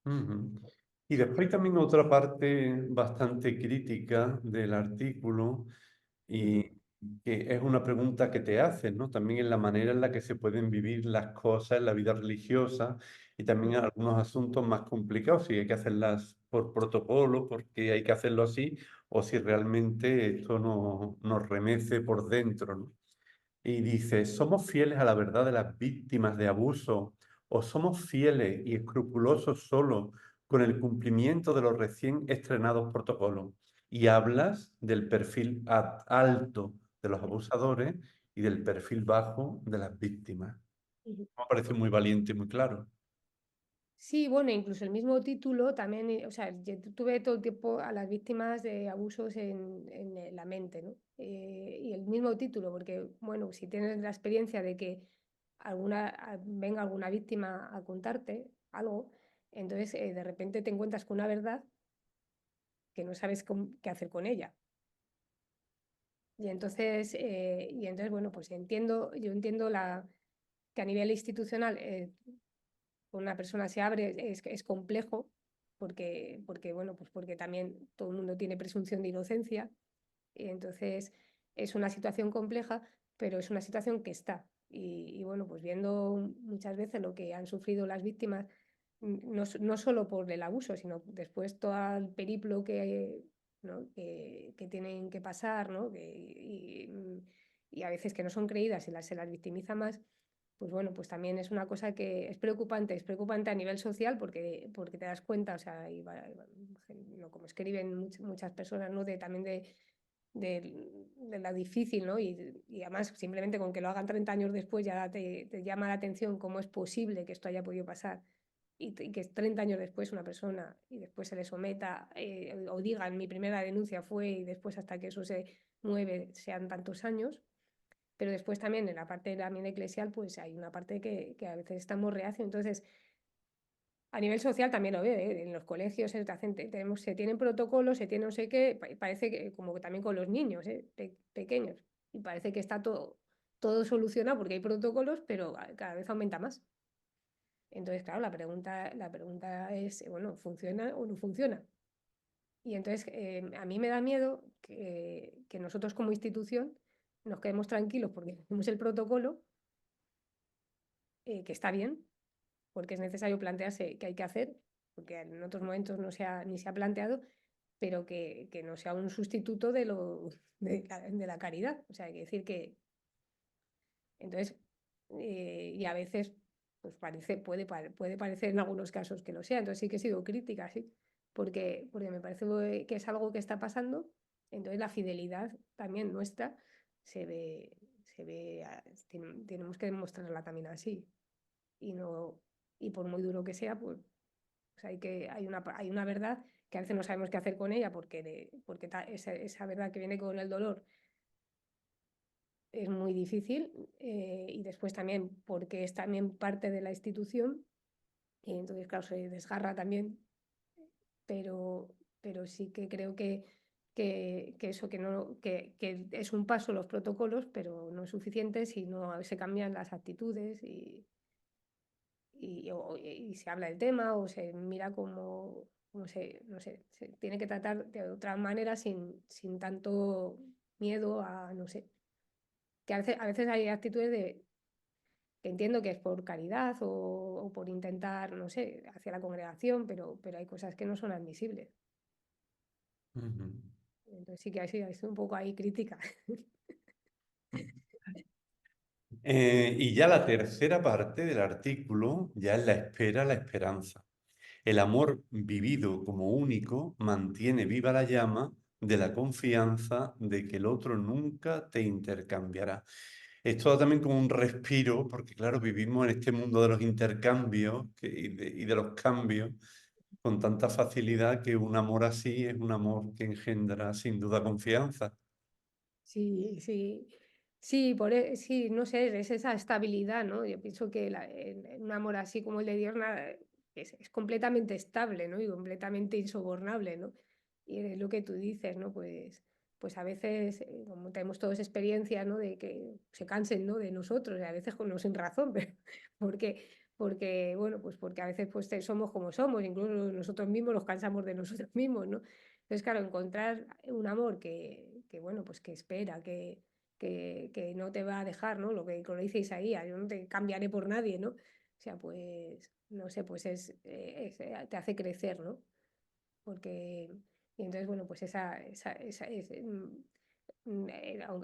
Ujú. Y después también otra parte bastante crítica del artículo y que es una pregunta que te hacen, ¿no? También en la manera en la que se pueden vivir las cosas en la vida religiosa y también en algunos asuntos más complicados, si hay que hacerlas por protocolo, porque hay que hacerlo así, o si realmente esto nos remece por dentro, ¿no? Y dice, ¿somos fieles a la verdad de las víctimas de abuso o somos fieles y escrupulosos solo con el cumplimiento de los recién estrenados protocolos? Y hablas del perfil alto de los abusadores y del perfil bajo de las víctimas. Ujú. Me parece muy valiente y muy claro. Sí, bueno, incluso el mismo título también, o sea, yo tuve todo el tiempo a las víctimas de abusos en la mente, ¿no? Y el mismo título, porque, bueno, si tienes la experiencia de que venga alguna víctima a contarte algo, entonces de repente te encuentras con una verdad que no sabes qué hacer con ella. Y entonces, bueno, pues yo entiendo que a nivel institucional una persona se abre es complejo porque, bueno, pues porque también todo el mundo tiene presunción de inocencia, y entonces es una situación compleja, pero es una situación que está. Y bueno, pues viendo muchas veces lo que han sufrido las víctimas, no solo por el abuso, sino después todo el periplo ¿no? que tienen que pasar, ¿no? Y a veces que no son creídas y se las victimiza más, pues bueno, pues también es una cosa que es preocupante a nivel social porque te das cuenta, o sea, ¿no? Como escriben muchas personas, ¿no? También de la difícil, ¿no? Y además simplemente con que lo hagan 30 años después ya te llama la atención cómo es posible que esto haya podido pasar y que 30 años después una persona y después se le someta o digan mi primera denuncia fue y después hasta que eso se mueve sean tantos años. Pero después también en la parte también eclesial pues hay una parte que a veces estamos reacios. Entonces a nivel social también lo veo, ¿eh? En los colegios se tienen protocolos, se tiene no sé qué, parece que como que también con los niños, ¿eh? Pequeños, y parece que está todo solucionado porque hay protocolos, pero cada vez aumenta más. Entonces, claro, la pregunta es, bueno, ¿funciona o no funciona? Y entonces a mí me da miedo que nosotros como institución nos quedemos tranquilos porque tenemos el protocolo, que está bien, porque es necesario plantearse qué hay que hacer, porque en otros momentos ni se ha planteado, pero que no sea un sustituto de la caridad. O sea, hay que decir que, entonces, y a veces pues puede parecer en algunos casos que lo sea, entonces sí que he sido crítica, sí, porque me parece que es algo que está pasando, entonces la fidelidad también nuestra tenemos que demostrarla también así, y no, y por muy duro que sea, pues hay una verdad que a veces no sabemos qué hacer con ella porque esa verdad que viene con el dolor es muy difícil, y después también porque es también parte de la institución y entonces, claro, se desgarra también, pero, pero sí que creo que eso, que es un paso los protocolos, pero no es suficiente si no se cambian las actitudes y se habla del tema o se mira como no sé, se tiene que tratar de otra manera sin tanto miedo a, no sé, que a veces hay actitudes que entiendo que es por caridad o por intentar, no sé, hacia la congregación, pero hay cosas que no son admisibles. Ujú. Entonces sí que hay un poco ahí crítica. Y ya la tercera parte del artículo ya es la espera, la esperanza. El amor vivido como único mantiene viva la llama de la confianza de que el otro nunca te intercambiará. Esto da también como un respiro, porque claro, vivimos en este mundo de los intercambios y de los cambios con tanta facilidad que un amor así es un amor que engendra sin duda confianza. Sí, sí. Sí, sí, no sé, es esa estabilidad, ¿no? Yo pienso que en un amor así como el de Dios es completamente estable, ¿no? Y completamente insobornable, ¿no? Y es lo que tú dices, ¿no? Pues a veces, como tenemos todos experiencia, ¿no? De que se cansen, ¿no? De nosotros, y a veces no sin razón, pero porque, bueno, pues porque a veces pues somos como somos, incluso nosotros mismos nos cansamos de nosotros mismos, ¿no? Entonces, claro, encontrar un amor bueno, pues que espera, que no te va a dejar, ¿no? Lo que dice Isaías, yo no te cambiaré por nadie, ¿no? O sea, pues, no sé, pues te hace crecer, ¿no? Porque, y entonces, bueno, pues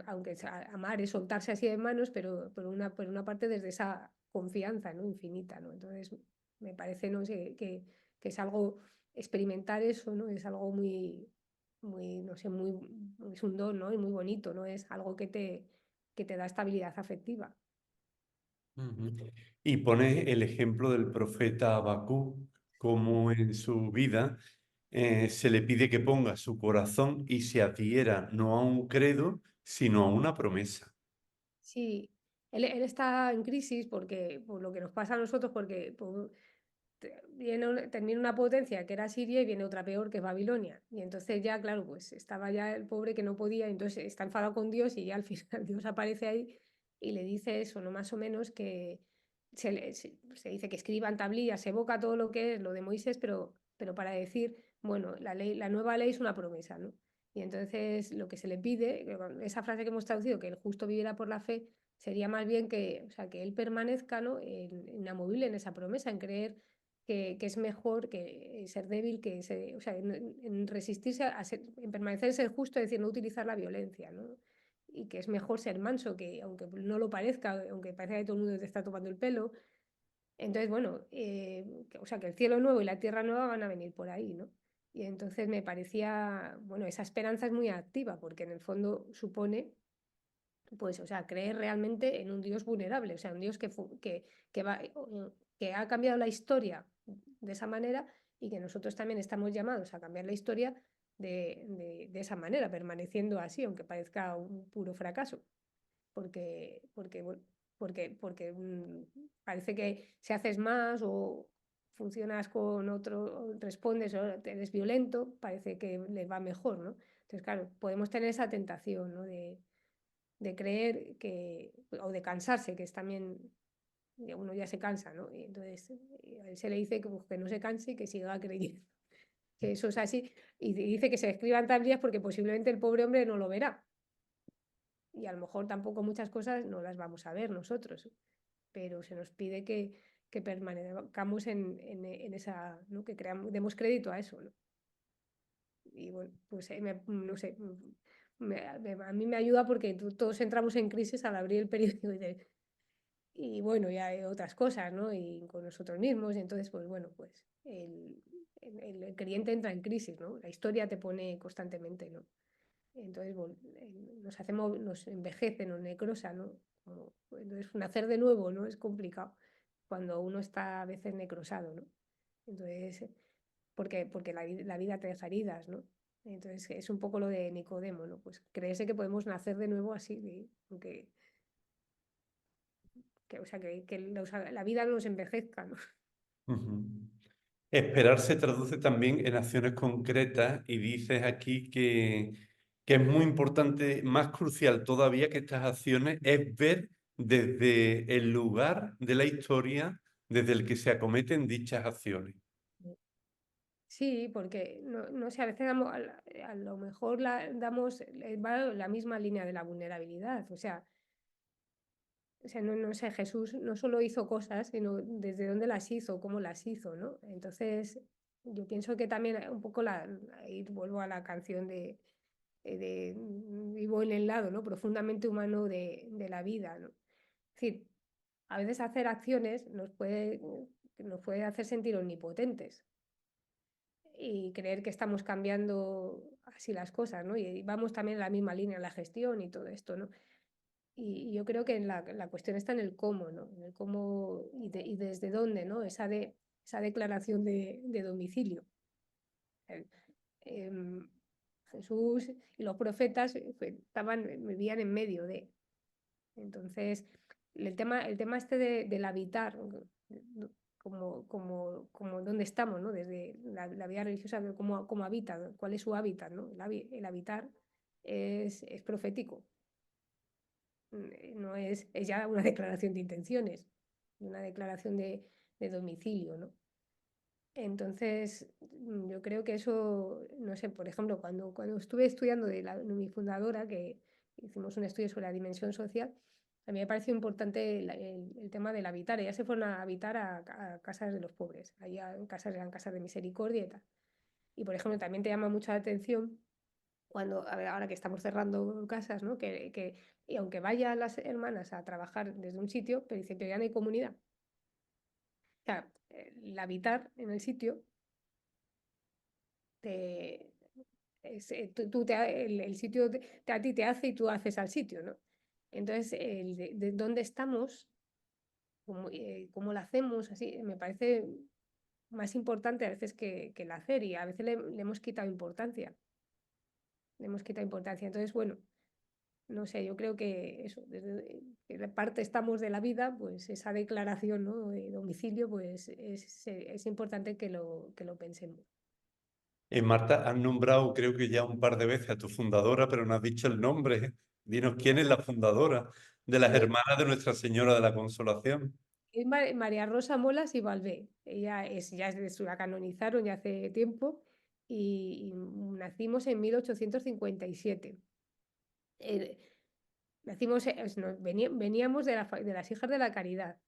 aunque amar es soltarse así de manos, pero por una parte desde esa confianza, ¿no? Infinita, ¿no? Entonces, me parece, no sé, que es algo, experimentar eso, ¿no? Es algo no sé, es un don, ¿no? Y muy bonito, ¿no? Es algo que te da estabilidad afectiva. Ujú. Y pone el ejemplo del profeta Habacuc, como en su vida se le pide que ponga su corazón y se adhiera no a un credo, sino a una promesa. Sí, él está en crisis por lo que nos pasa a nosotros, porque termina una potencia que era Siria y viene otra peor que es Babilonia. Y entonces ya, claro, pues estaba ya el pobre que no podía, entonces está enfadado con Dios y ya al final Dios aparece ahí y le dice eso, ¿no? Más o menos que se dice que escriban tablillas, se evoca todo lo que es lo de Moisés, pero para decir, bueno, la nueva ley es una promesa, ¿no? Y entonces lo que se le pide, esa frase que hemos traducido, que el justo viviera por la fe, sería más bien que, o sea, que él permanezca, ¿no? Inamovible en esa promesa, en creer que es mejor que ser débil, o sea, en resistirse en permanecer en ser justo, es decir, no utilizar la violencia, ¿no? Y que es mejor ser manso, que aunque no lo parezca, aunque parezca que todo el mundo te está tomando el pelo. Entonces, bueno, o sea, que el cielo nuevo y la tierra nueva van a venir por ahí, ¿no? Y entonces me parecía, bueno, esa esperanza es muy activa, porque en el fondo supone pues, o sea, creer realmente en un Dios vulnerable, o sea, un Dios que ha cambiado la historia de esa manera y que nosotros también estamos llamados a cambiar la historia de esa manera, permaneciendo así, aunque parezca un puro fracaso, porque, bueno, porque parece que si haces más o funcionas con otro, respondes o eres violento, parece que les va mejor, ¿no? Entonces, claro, podemos tener esa tentación, ¿no? De creer que, o de cansarse, que es también, uno ya se cansa, ¿no? Y entonces a él se le dice que, pues, que no se canse y que siga creyendo que eso es así. Y dice que se escriban tablillas porque posiblemente el pobre hombre no lo verá. Y a lo mejor tampoco muchas cosas no las vamos a ver nosotros, pero se nos pide que permanezcamos en esa, ¿no? Que creamos, demos crédito a eso, ¿no? Y bueno, pues no sé, a mí me ayuda porque todos entramos en crisis al abrir el periódico y bueno, ya hay otras cosas, ¿no? Y con nosotros mismos, y entonces, pues bueno, pues el creyente entra en crisis, ¿no? La historia te pone constantemente, ¿no? Entonces, bueno, nos envejece, nos necrosa, ¿no? Entonces, nacer de nuevo, ¿no? Es complicado cuando uno está a veces necrosado, ¿no? Entonces, porque la vida te deja heridas, ¿no? Entonces, es un poco lo de Nicodemo, ¿no? Pues creerse que podemos nacer de nuevo así, aunque, o sea, que la vida nos envejezca, ¿no? Ujú. Esperar se traduce también en acciones concretas y dices aquí que es muy importante, más crucial todavía que estas acciones, es ver desde el lugar de la historia desde el que se acometen dichas acciones. Sí, porque no sé, a veces a lo mejor damos va la misma línea de la vulnerabilidad. O sea, no sé, Jesús no solo hizo cosas, sino desde dónde las hizo, cómo las hizo, ¿no? Entonces, yo pienso que también un poco ahí vuelvo a la canción vivo en el lado, ¿no? Profundamente humano de la vida, ¿no? Es decir, a veces hacer acciones nos puede hacer sentir omnipotentes y creer que estamos cambiando así las cosas, ¿no? Y vamos también en la misma línea en la gestión y todo esto, ¿no? Y yo creo que la cuestión está en el cómo, ¿no? En el cómo y desde dónde, ¿no? Esa declaración de domicilio. El- em, Jesús y los profetas vivían en medio de. Entonces, el tema este del habitar, ¿no? como dónde estamos, ¿no? Desde la vida religiosa, de cómo habita, ¿no? Cuál es su hábitat, ¿no? El habitar es profético. No es ya una declaración de intenciones, una declaración de domicilio, ¿no? Entonces, yo creo que eso, no sé, por ejemplo, cuando estuve estudiando de mi fundadora, que hicimos un estudio sobre la dimensión social, a mí me pareció importante el tema del habitar. Ellas se fueron a habitar a casas de los pobres, allá en casas eran casas de misericordia y tal. Y, por ejemplo, también te llama mucha atención cuando, a ver, ahora que estamos cerrando casas, ¿no? Y aunque vayan las hermanas a trabajar desde un sitio, pero dice que ya no hay comunidad. O sea, el habitar en el sitio te, el sitio a ti te hace y tú haces al sitio, ¿no? Entonces, el de dónde estamos, cómo lo hacemos, así, me parece más importante a veces que el hacer y a veces le hemos quitado importancia. Le hemos quitado importancia. Entonces, bueno, no sé, yo creo que eso, desde que parte estamos de la vida, pues esa declaración, ¿no? De domicilio, pues es importante que lo pensemos. Marta, has nombrado creo que ya un par de veces a tu fundadora, pero no has dicho el nombre. Dinos quién es la fundadora de las Eh, Hermanas de Nuestra Señora de la Consolación. Es María Rosa Molas y Valvé. La canonizaron ya hace tiempo y nacimos en 1857. Eh, veníamos de las Hijas de la Caridad.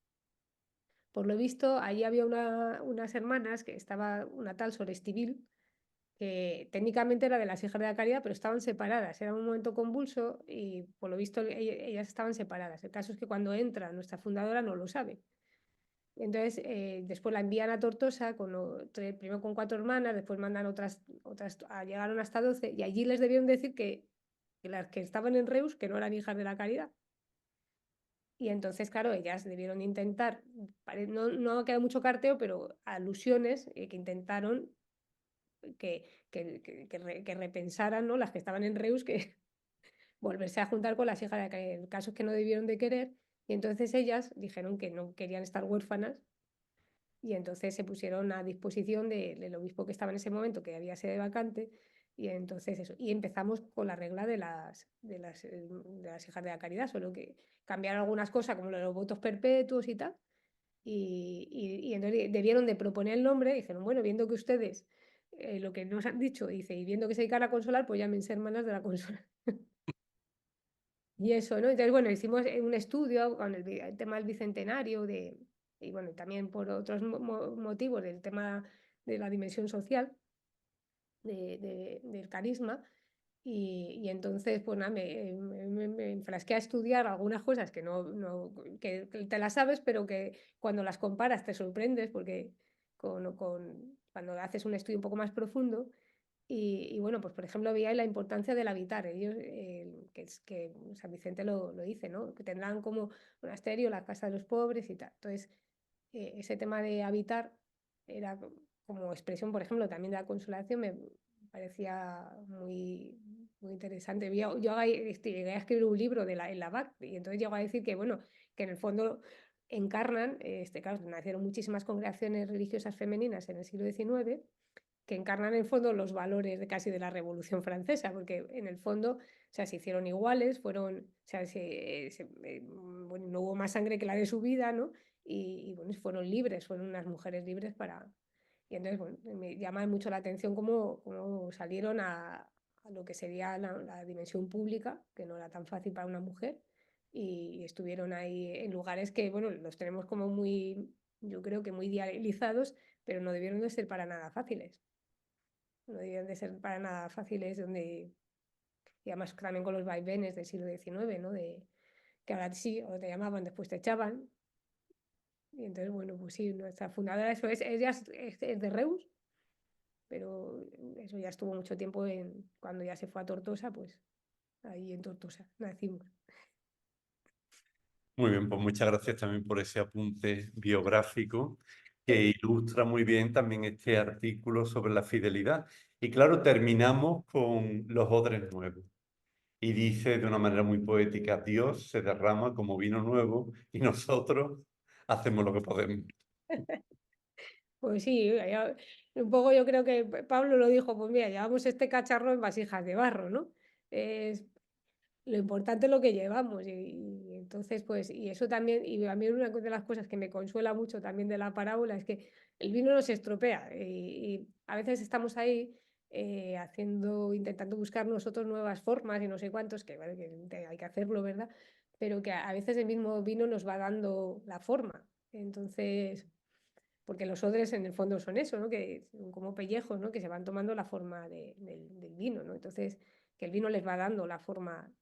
Por lo visto, allí había unas hermanas que estaba una tal Sor Estivil, que técnicamente era de las Hijas de la Caridad, pero estaban separadas. Era un momento convulso y por lo visto ellas estaban separadas. El caso es que cuando entra nuestra fundadora no lo sabe. Entonces, después la envían a Tortosa, primero con 4 hermanas, después mandan otras llegaron hasta 12, y allí les debieron decir que las que estaban en Reus, que no eran hijas de la caridad. Y entonces, claro, ellas debieron intentar, no ha quedado mucho carteo, pero alusiones que intentaron que repensaran, ¿no? Las que estaban en Reus, que volverse a juntar con las hijas de la caridad. El caso es que no debieron de querer, y entonces ellas dijeron que no querían estar huérfanas y entonces se pusieron a disposición del obispo que estaba en ese momento, que había sede vacante, y entonces eso. Y empezamos con la regla de las hijas de la caridad, solo que cambiaron algunas cosas, como los votos perpetuos y tal, y entonces debieron de proponer el nombre, y dijeron, bueno, viendo que ustedes lo que nos han dicho, dice, y viendo que se dedican a consolar, pues llámense hermanas de la consola. Y eso, ¿no? Entonces, bueno, hicimos un estudio con el tema del bicentenario, y bueno, también por otros motivos del tema de la dimensión social, del carisma, y entonces, pues nada, me enfrasqué a estudiar algunas cosas que te las sabes, pero que cuando las comparas te sorprendes, porque cuando haces un estudio un poco más profundo, y bueno, pues por ejemplo, había la importancia del habitar. Ellos, que San Vicente lo dice, ¿no? Que tendrán como monasterio, la casa de los pobres y tal. Entonces, ese tema de habitar era como expresión, por ejemplo, también de la consolación, me parecía muy, muy interesante. Yo llegué a escribir un libro en la BAC, y entonces llego a decir que, bueno, que en el fondo encarnan, claro, nacieron muchísimas congregaciones religiosas femeninas en el siglo XIX, que encarnan en el fondo los valores casi de la Revolución Francesa, porque en el fondo, o sea, se hicieron iguales, fueron, o sea, bueno, no hubo más sangre que la de su vida, ¿no? Bueno, fueron libres, fueron unas mujeres libres para... Y entonces, bueno, me llama mucho la atención cómo salieron a lo que sería la dimensión pública, que no era tan fácil para una mujer, y estuvieron ahí en lugares que, bueno, los tenemos como muy, yo creo que muy idealizados, pero no debieron de ser para nada fáciles. No debían de ser para nada fáciles, y además también con los vaivenes del siglo XIX, ¿no? Que ahora sí, o te llamaban, después te echaban. Y entonces, bueno, pues sí, nuestra fundadora, eso ella es de Reus, pero eso ya estuvo mucho tiempo cuando ya se fue a Tortosa, pues ahí en Tortosa nacimos. Muy bien, pues muchas gracias también por ese apunte biográfico que ilustra muy bien también este artículo sobre la fidelidad. Y claro, terminamos con los odres nuevos. Y dice de una manera muy poética, Dios se derrama como vino nuevo y nosotros hacemos lo que podemos. Pues sí, un poco yo creo que Pablo lo dijo, pues mira, llevamos este cacharro en vasijas de barro, ¿no? Es, lo importante es lo que llevamos, y entonces pues, y eso también, y a mí una de las cosas que me consuela mucho también de la parábola es que el vino no se estropea, y a veces estamos ahí intentando buscar nosotros nuevas formas y no sé cuántos, que, vale, que hay que hacerlo, ¿verdad? Pero que a veces el mismo vino nos va dando la forma. Entonces, porque los odres en el fondo son eso, ¿no? Que son como pellejos, ¿no? Que se van tomando la forma del vino, ¿no? Entonces, que el vino les va dando la forma.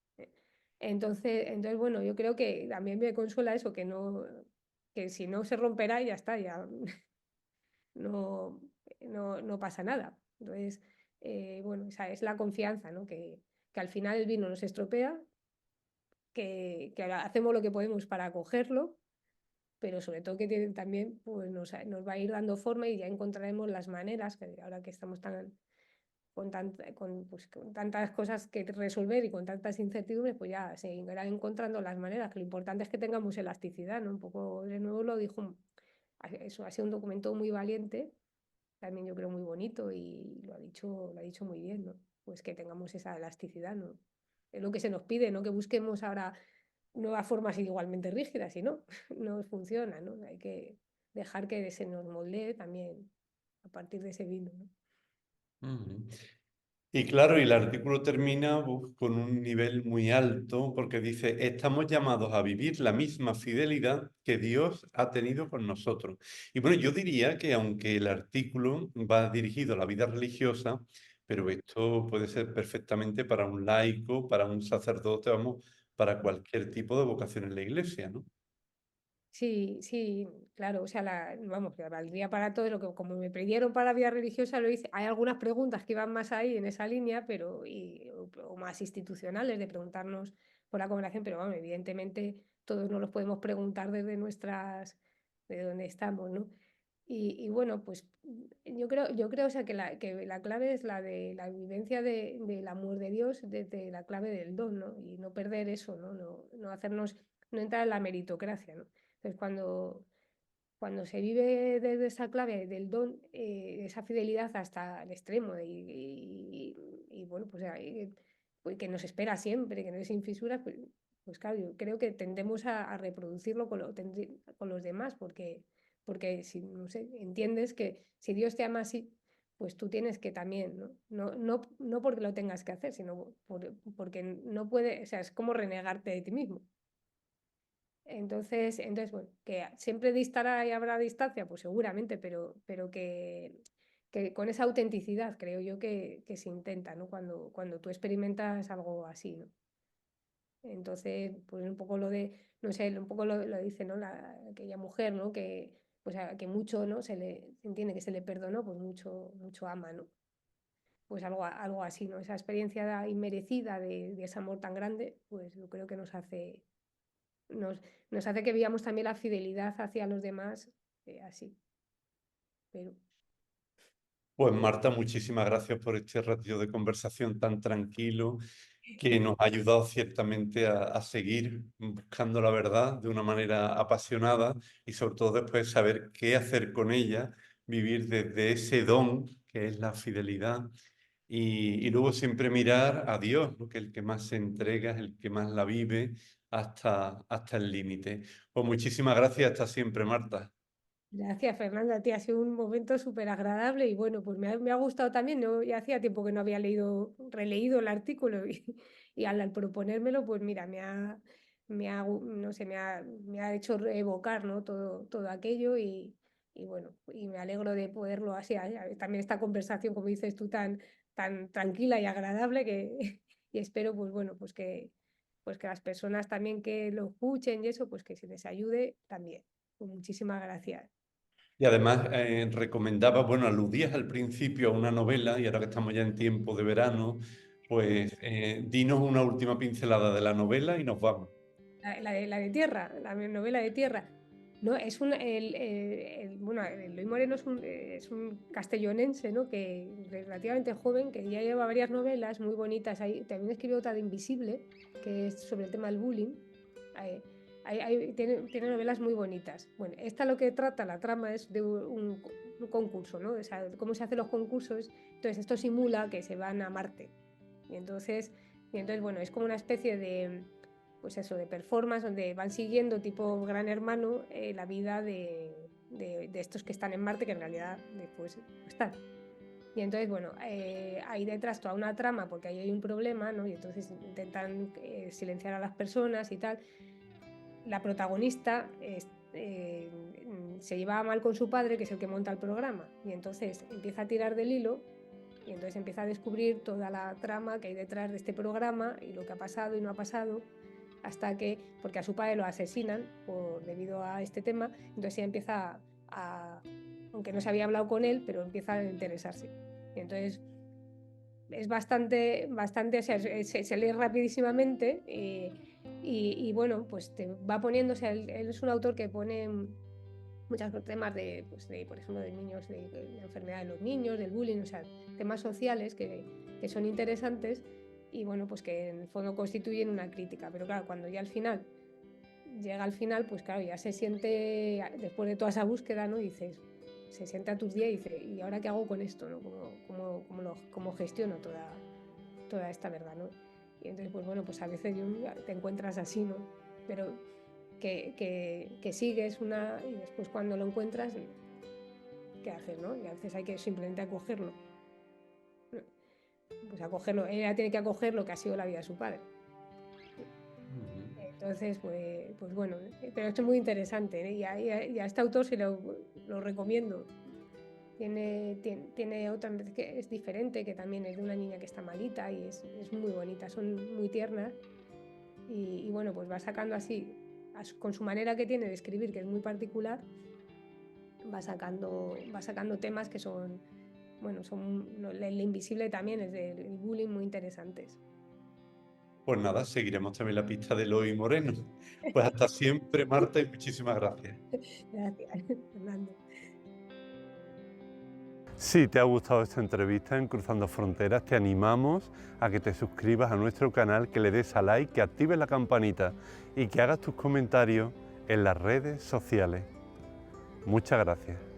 Entonces, bueno, yo creo que también me consuela eso, que si no se romperá, ya está, ya no, no pasa nada. Entonces, bueno, esa es la confianza, ¿no? Que al final el vino no se estropea, que ahora hacemos lo que podemos para acogerlo, pero sobre todo que también pues, nos va a ir dando forma, y ya encontraremos las maneras, que ahora que estamos con tantas cosas que resolver y con tantas incertidumbres, pues ya se irán encontrando las maneras, que lo importante es que tengamos elasticidad, ¿no? Un poco de nuevo lo dijo, eso ha sido un documento muy valiente, también yo creo muy bonito, y lo ha dicho muy bien, ¿no? Pues que tengamos esa elasticidad, ¿no? Es lo que se nos pide, no que busquemos ahora nuevas formas igualmente rígidas, y no, no funciona, ¿no? Hay que dejar que se nos moldee también a partir de ese vino, ¿no? Ujú. Y claro, y el artículo termina con un nivel muy alto porque dice, estamos llamados a vivir la misma fidelidad que Dios ha tenido con nosotros. Y bueno, yo diría que aunque el artículo va dirigido a la vida religiosa, pero esto puede ser perfectamente para un laico, para un sacerdote, vamos, para cualquier tipo de vocación en la iglesia, ¿no? Sí, sí, claro, o sea, vamos, que valdría para todo lo que, como me pidieron para la vida religiosa, lo hice. Hay algunas preguntas que iban más ahí en esa línea, o más institucionales, de preguntarnos por la congregación, pero bueno, evidentemente todos nos los podemos preguntar de dónde estamos, ¿no? Y bueno, pues yo creo, o sea, que la clave es la de la vivencia del amor de Dios desde la clave del don, ¿no? Y no perder eso, ¿no? No entrar en la meritocracia, ¿no? Entonces, cuando se vive desde esa clave del don, esa fidelidad hasta el extremo y bueno, pues que nos espera siempre, que no es sin fisuras, pues claro, yo creo que tendemos a reproducirlo con los demás, porque si, no sé, entiendes que si Dios te ama así, pues tú tienes que también, ¿no? No porque lo tengas que hacer, sino porque no puede, o sea, es como renegarte de ti mismo. Entonces, bueno, que siempre distará y habrá distancia, pues seguramente, pero que con esa autenticidad creo yo que se intenta, ¿no? Cuando tú experimentas algo así, ¿no? Entonces, pues un poco no sé, un poco lo dice, ¿no? Aquella mujer, ¿no? Que, pues que mucho, ¿no? Se entiende que se le perdonó, pues mucho ama, ¿no? Pues algo así, ¿no? Esa experiencia inmerecida de ese amor tan grande, pues yo creo que nos, nos hace que veamos también la fidelidad hacia los demás así. Pero Pues Marta, muchísimas gracias por este ratito de conversación tan tranquilo que nos ha ayudado ciertamente a seguir buscando la verdad de una manera apasionada y sobre todo después saber qué hacer con ella, vivir desde ese don que es la fidelidad y luego siempre mirar a Dios, ¿no? Que es el que más se entrega, es el que más la vive hasta el límite. Pues muchísimas gracias, hasta siempre, Marta. gracias, Fernanda, a ti ha sido un momento súper agradable y bueno, pues me ha gustado también, ¿no? Ya hacía tiempo que no había releído el artículo y al proponérmelo, pues mira, no sé, me ha hecho evocar, ¿no? Todo aquello y bueno, y me alegro de poderlo así, también esta conversación, como dices tú, tan tranquila y agradable y espero, pues bueno, pues que las personas también que lo escuchen y eso, pues que se les ayude también. Pues muchísimas gracias. Y además recomendaba, bueno, aludías al principio a una novela y ahora que estamos ya en tiempo de verano, pues dinos una última pincelada de la novela y nos vamos. La de Tierra, la novela de Tierra. No, bueno, Eloy Moreno es un castellonense, ¿no? Que es relativamente joven, que ya lleva varias novelas muy bonitas. También escribió otra de Invisible, que es sobre el tema del bullying. Tiene novelas muy bonitas. Bueno, esta lo que trata, la trama es de un concurso, ¿no? O sea, cómo se hacen los concursos. Entonces, esto simula que se van a Marte. Y entonces bueno, es como una especie de pues eso, de performance, donde van siguiendo tipo Gran Hermano la vida de estos que están en Marte, que en realidad después no están. Y entonces, bueno, hay detrás toda una trama, porque ahí hay un problema, ¿no? Y entonces intentan silenciar a las personas y tal. La protagonista se lleva mal con su padre, que es el que monta el programa, y entonces empieza a tirar del hilo y entonces empieza a descubrir toda la trama que hay detrás de este programa y lo que ha pasado y no ha pasado hasta que, porque a su padre lo asesinan debido a este tema, entonces ella empieza aunque no se había hablado con él, pero empieza a interesarse. Y entonces es bastante, o sea, se lee rapidísimamente y bueno, pues te va poniendo, o sea, él es un autor que pone muchos temas por ejemplo, de niños, de la enfermedad de los niños, del bullying, o sea, temas sociales que son interesantes y bueno, pues que en el fondo constituyen una crítica. Pero claro, cuando ya llega al final, pues claro, ya se siente, después de toda esa búsqueda, ¿no? Dices, se sienta a tus días y dice, ¿y ahora qué hago con esto? ¿No? ¿Cómo gestiono toda esta verdad? ¿No? Y entonces, pues bueno, pues a veces te encuentras así, ¿no? Pero que sigues y después cuando lo encuentras, ¿qué haces, no? Y a veces hay que simplemente acogerlo. Pues acogerlo, ella tiene que acoger lo que ha sido la vida de su padre. Entonces, pues bueno, pero esto es muy interesante, ¿eh? Y a este autor se lo recomiendo. Tiene otra vez que es diferente, que también es de una niña que está malita y es muy bonita, son muy tiernas y bueno, pues va sacando así, con su manera que tiene de escribir, que es muy particular, va sacando temas que son, bueno, el invisible también es del bullying muy interesantes. Pues nada, seguiremos también la pista de Eloy Moreno. Pues hasta siempre, Marta, y muchísimas gracias. Gracias, Fernando. Si te ha gustado esta entrevista en Cruzando Fronteras, te animamos a que te suscribas a nuestro canal, que le des a like, que actives la campanita y que hagas tus comentarios en las redes sociales. Muchas gracias.